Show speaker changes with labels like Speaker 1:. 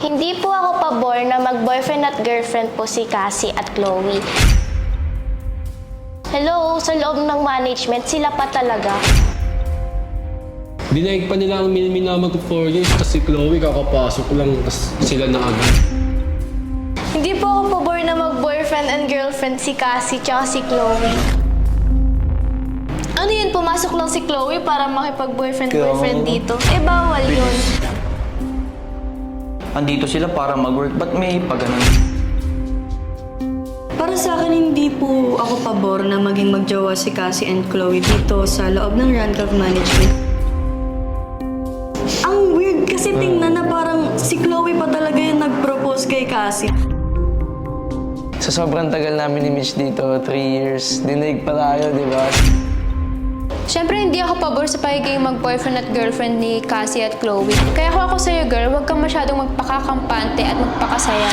Speaker 1: Hindi po ako pabor na mag-boyfriend at girlfriend po si Cassie at Chloe. Hello, sa loob ng management, sila pa talaga.
Speaker 2: Dinaig pa nila ang minamag ko 4 years kasi Chloe kakapasok lang tas sila na agad.
Speaker 1: Hindi po ako pabor na mag-boyfriend and girlfriend si Cassie tsaka si Chloe. Ano yun, pumasok lang si Chloe para makipag-boyfriend-boyfriend dito? Eh, bawal yun.
Speaker 3: Andito sila para mag-work, ba't may pag-ganon?
Speaker 4: Para sa akin, hindi po ako pabor na maging magjowa si Cassie and Chloe dito sa loob ng Rancalf Management. Ang weird kasi tingnan na parang si Chloe pa talaga yung nag-propose kay Cassie.
Speaker 5: Sa sobrang tagal namin ni Mitch dito, 3 years, dinaig pa tayo, di ba?
Speaker 6: Siyempre, hindi ako pabor sa pagiging mag-boyfriend at girlfriend ni Cassie at Chloe. Kaya kung ako sa'yo, girl, huwag kang masyadong magpakakampante at magpakasaya.